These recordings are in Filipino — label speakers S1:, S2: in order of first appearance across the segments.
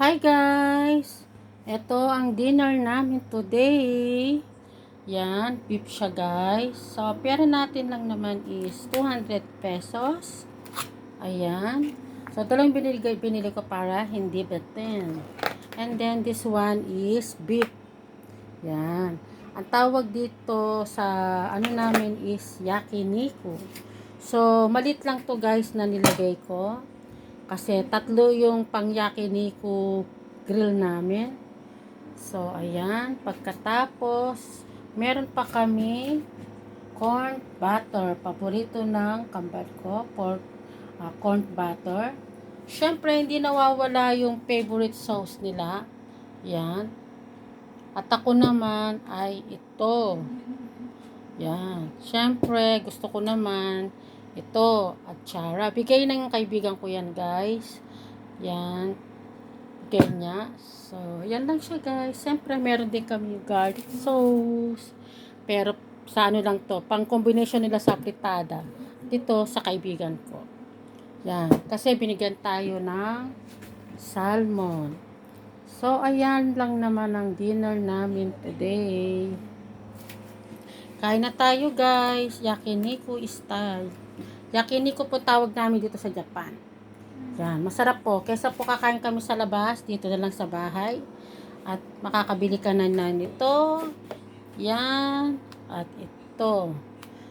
S1: Hi guys! Ito ang dinner namin today. Yan, beef siya guys. So, pera natin lang naman is 200 pesos. Ayan. So, dalawang binili ko para hindi betin. And then, this one is beef. Yan. Ang tawag dito sa ano namin is yakiniku. So, malit lang to guys na nilagay ko. Kasi tatlo yung pangyakiniku grill namin. So, ayan. Pagkatapos, meron pa kami corn butter. Paborito ng kambal ko. Corn butter. Siyempre, hindi nawawala yung favorite sauce nila. Yan. At ako naman ay ito. Yan. Siyempre, gusto ko naman ito, atsara. Bigay ng kaibigan ko yan, guys. Yan. Bigay niya. So, yan lang siya, guys. Siyempre, meron din kami garlic sauce. Pero, sa ano lang to, pang combination nila sa fritada. Dito, sa kaibigan ko. Yan. Kasi, binigyan tayo ng salmon. So, ayan lang naman ang dinner namin today. Kain na tayo, guys. Yakiniku style. Yakiniku po tawag namin dito sa Japan. Yan, masarap po. Kesa po kakain kami sa labas, dito na lang sa bahay. At makakabili ka na nito. Yan. At ito.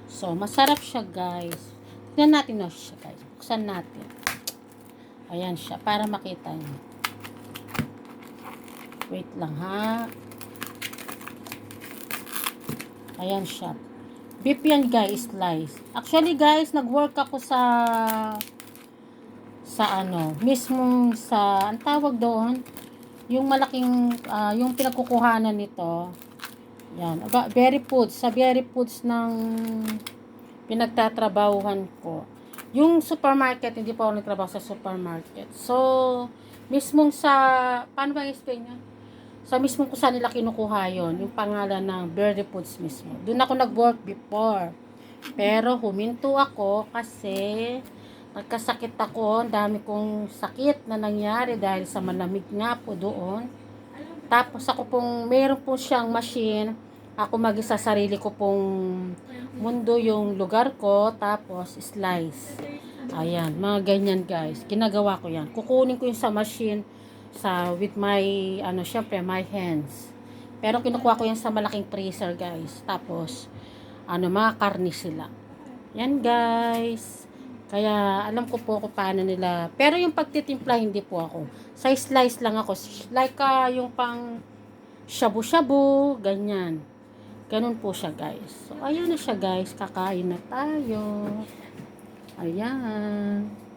S1: So, masarap siya, guys. Tignan natin na siya, guys. Buksan natin. Ayan siya, para makita niyo. Wait lang, ha. Ayan siya. Beef yan guys, slice. Actually guys, nag-work ako sa mismong sa, ang tawag doon, yung malaking, yung pinagkukuhanan nito. Yan. Berry Foods. Sa Berry Foods ng pinagtatrabahuhan ko. Yung supermarket, hindi pa ako nagtrabaho sa supermarket. So, mismong sa, paano ba i-explain niya? Sa mismo kung saan nila kinukuha yon, yung pangalan ng Berry Foods mismo. Doon ako nag-work before. Pero huminto ako kasi nagkasakit ako. Ang dami kong sakit na nangyari dahil sa malamig nga po doon. Tapos ako pong, meron po siyang machine. Ako mag-isa sarili ko pong mundo yung lugar ko. Tapos slice. Ayan, mga ganyan guys. Ginagawa ko yan. Kukunin ko yung sa machine with my syempre my hands. Pero kinukuha ko yan sa malaking freezer, guys. Tapos mga karne sila. Yan, guys. Kaya alam ko po kung paano nila. Pero yung pagtitimpla hindi po ako. Sa slice lang ako. Like yung pang shabu-shabu, ganyan. Ganun po siya, guys. So ayan na siya, guys. Kakain na tayo. Ayan.